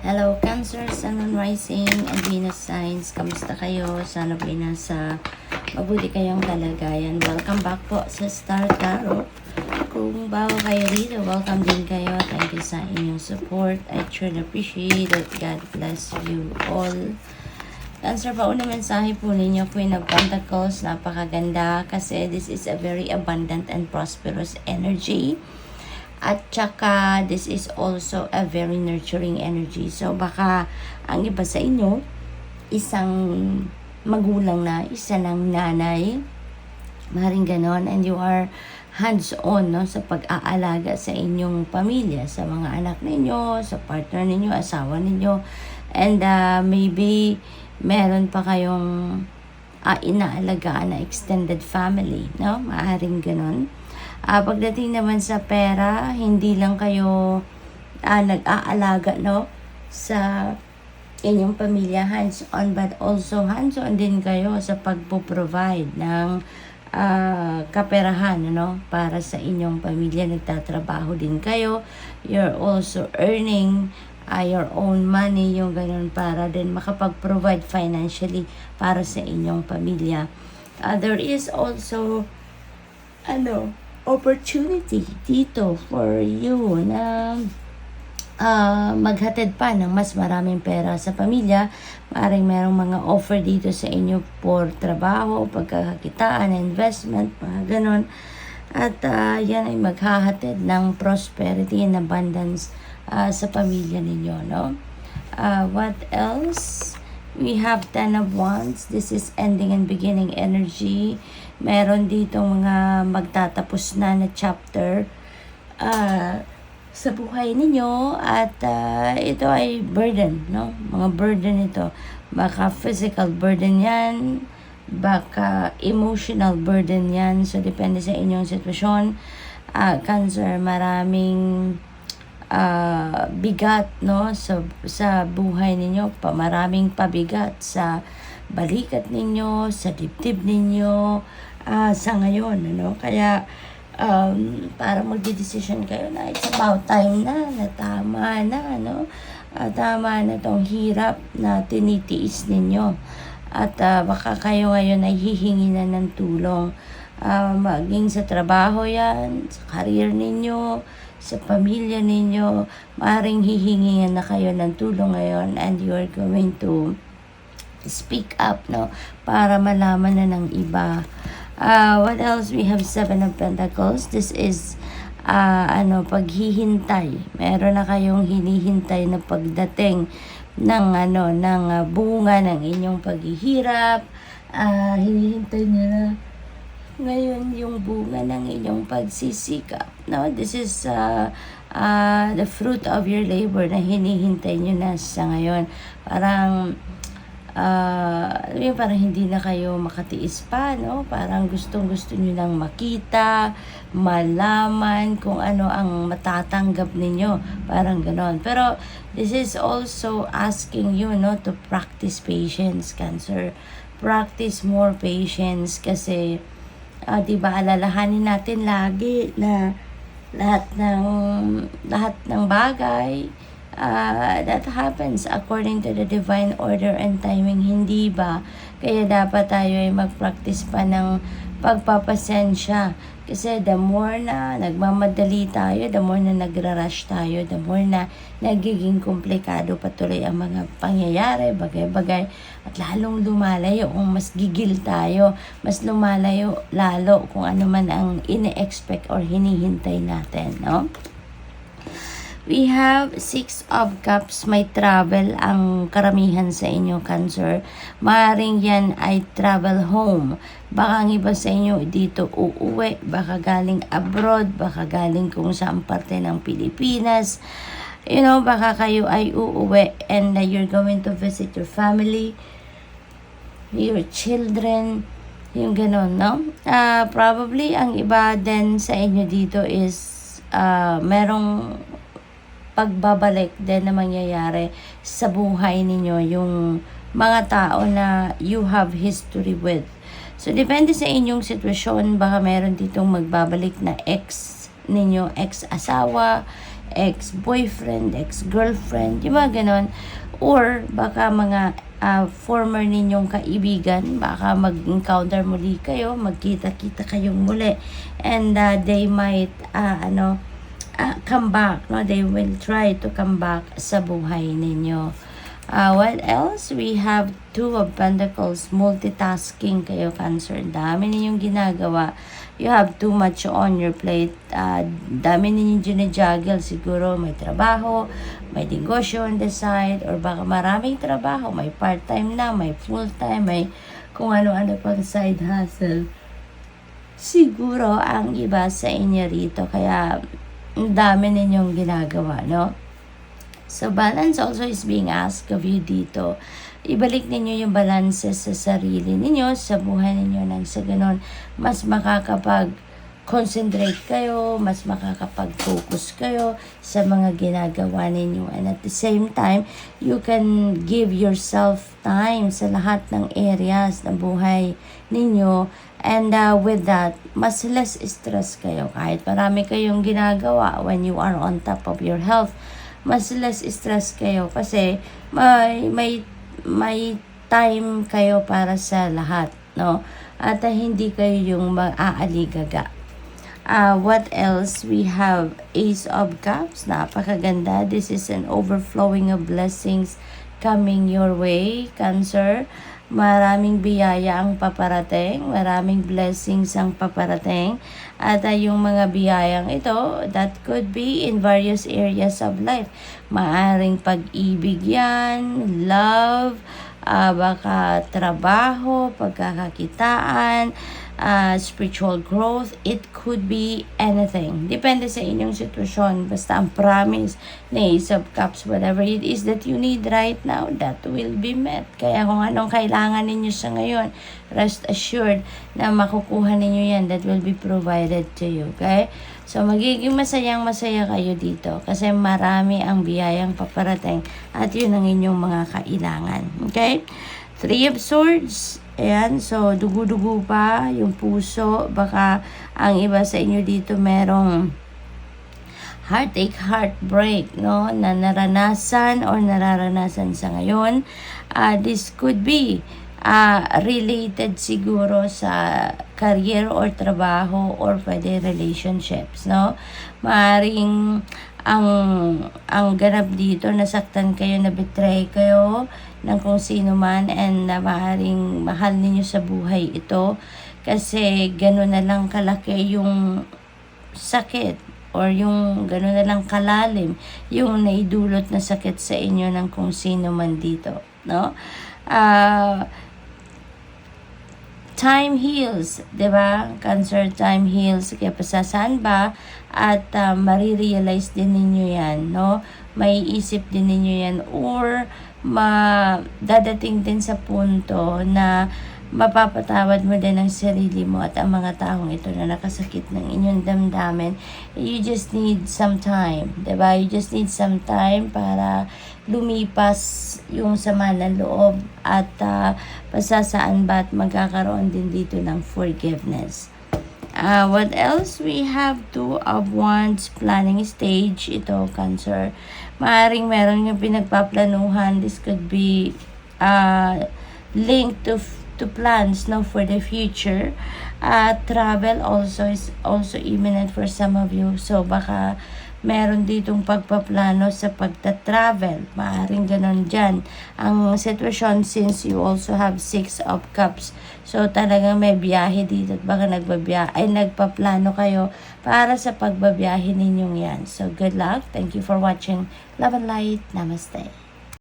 Hello Cancer, Sun and Rising, and Venus Signs. Kamusta kayo? Sana po nasa mabuti kayong kalagayan. Welcome back po sa Star Tarot. Kung bago kayo dito, welcome din kayo. Thank you sa inyong support. I truly appreciate it. God bless you all. Cancer, pauna mensahe po ninyo, Queen of Pentacles. Napakaganda kasi this is a very abundant and prosperous energy. At saka, this is also a very nurturing energy. So, baka ang iba sa inyo, isang magulang na, isa ng nanay, maring ganon, and you are hands-on no, sa pag-aalaga sa inyong pamilya, sa mga anak ninyo, sa partner ninyo, asawa ninyo, and maybe meron pa kayong inaalagaan na extended family, no? Maaring ganon. Pagdating naman sa pera, hindi lang kayo nag-aalaga no sa inyong pamilya hands-on, but also hands-on din kayo sa pagpo-provide ng kaperahan no para sa inyong pamilya. Nagtatrabaho din kayo, you're also earning your own money, yung ganun, para din makapag-provide financially para sa inyong pamilya. There is also opportunity dito for you na maghatid pa ng mas maraming pera sa pamilya. Maaaring merong mga offer dito sa inyo for trabaho, pagkakakitaan, investment, mga ganon. At yan ay maghahatid ng prosperity and abundance sa pamilya ninyo, no? What else? We have 10 of Wands. This is ending and beginning energy. Meron dito mga magtatapos na chapter sa buhay ninyo, at ito ay burden, no? Mga burden ito. Baka physical burden yan, baka emotional burden yan. So, depende sa inyong sitwasyon. Cancer, maraming bigat no sa buhay ninyo, maraming pabigat sa balikat ninyo, sa dibdib ninyo sa ngayon, ano? Kaya para magdedesisyon kayo na it's about time na tama na, no? Tama na tong hirap na tinitiis ninyo, at baka kayo ngayon ay hihingi na ng tulong, maging sa trabaho yan, sa career ninyo, sa pamilya ninyo. Maaaring hihingihan na kayo ng tulong ngayon, and you are going to speak up, no, para malaman na ng iba. What else? We have 7 of Pentacles. This is paghihintay. Meron na kayong hinihintay na pagdating ng ng bunga ng inyong paghihirap. Hinihintay niyo na ngayon yung bunga ng inyong pagsisikap, no? This is the fruit of your labor na hinihintay nyo na sa ngayon. Parang parang hindi na kayo makatiis pa, no? Parang gustong-gusto nyo lang makita, malaman kung ano ang matatanggap ninyo, parang ganon. Pero this is also asking you, no, to practice patience, Cancer. Practice more patience, kasi diba, alalahanin natin lagi na lahat ng bagay that happens according to the divine order and timing, hindi ba? Kaya dapat tayo ay mag-practice pa ng pagpapasensya, kasi the more na nagmamadali tayo, the more na nagra-rush tayo, the more na nagiging komplikado patuloy ang mga pangyayari, bagay-bagay, at lalong lumalayo kung mas gigil tayo, mas lumalayo lalo kung ano man ang ine-expect or hinihintay natin, no? We have 6 of Cups. May travel ang karamihan sa inyo, Cancer. Maaaring yan ay travel home. Baka ang iba sa inyo dito uuwi, baka galing abroad, baka galing kung saan parte ng Pilipinas. You know, baka kayo ay uuwi and you're going to visit your family, your children, yung ganon, no? Probably ang iba din sa inyo dito is merong pagbabalik din na mangyayari sa buhay ninyo, yung mga tao na you have history with. So, depende sa inyong sitwasyon. Baka meron ditong magbabalik na ex ninyo, ex-asawa, ex-boyfriend, ex-girlfriend, yung mga ganon. Or baka mga former ninyong kaibigan, baka mag-encounter muli kayo, magkita-kita kayong muli, and they might come back, no? They will try to come back sa buhay ninyo. What else? We have Two of Pentacles, multitasking kayo, Cancer. Dami ninyong ginagawa. You have too much on your plate. Dami ninyong ginajuggle. Siguro may trabaho, may negosyo on the side, or baka maraming trabaho. May part-time na, may full-time, may kung ano-ano pang side hustle. Siguro ang iba sa inyo rito. Kaya ang dami ninyong ginagawa, no? So, balance also is being asked of you dito. Ibalik ninyo yung balance sa sarili ninyo, sa buhay ninyo, nang sa ganon, mas makakapag-concentrate kayo, mas makakapag-focus kayo sa mga ginagawa ninyo. And at the same time, you can give yourself time sa lahat ng areas ng buhay ninyo. And with that, mas less stress kayo. Kahit marami kayong ginagawa when you are on top of your health, mas less stress kayo kasi may time kayo para sa lahat, no? At hindi kayo yung mag-aaligaga. What else? We have Ace of Cups. Napakaganda. This is an overflowing of blessings coming your way, Cancer. Maraming biyaya ang paparating, maraming blessings ang paparating, at yung mga biyayang ito, that could be in various areas of life. Maaring pag-ibig yan, love, baka trabaho, pagkakakitaan, spiritual growth, it could be anything. Depende sa inyong sitwasyon. Basta ang promise na Ace of Cups, whatever it is that you need right now, that will be met. Kaya kung anong kailangan ninyo sa ngayon, rest assured na makukuha ninyo yan. That will be provided to you. Okay? So, magiging masayang-masaya kayo dito kasi marami ang biyayang paparating at yun ang inyong mga kailangan. Okay? Three of Swords. Ayan, so dugo-dugo pa yung puso. Baka ang iba sa inyo dito merong heartache, heartbreak, no? Na naranasan or nararanasan sa ngayon. This could be related siguro sa career or trabaho or pwede relationships, no? Maaring ang ganap dito, nasaktan kayo, na-betray kayo ng kung sino man, and maaaring mahal ninyo sa buhay ito kasi gano'n na lang kalaki yung sakit or yung gano'n na lang kalalim yung naidulot na sakit sa inyo ng kung sino man dito, no? Time heals, 'di ba? Cancer, time heals. Kaya pasasaan ba at marirealize din ninyo 'yan, no? May isip din ninyo 'yan, or dadating din sa punto na mapapatawad mo din ang sarili mo at ang mga taong ito na nakasakit ng inyong damdamin. You just need some time, 'di ba? You just need some time para lumipas yung sama ng loob at pasasaan ba at magkakaroon din dito ng forgiveness. What else? We have Two of Wands, planning stage. Ito, Cancer. Maaring meron yung pinagpaplanuhan. This could be linked to plans, no, for the future. Travel also is also imminent for some of you. So, baka meron ditong pagpaplano sa pagta-travel. Maaring ganon dyan ang sitwasyon since you also have Six of Cups. So, talagang may biyahe dito at baka nagpaplano kayo para sa pagbabiyahe ninyong yan. So, good luck. Thank you for watching. Love and light. Namaste.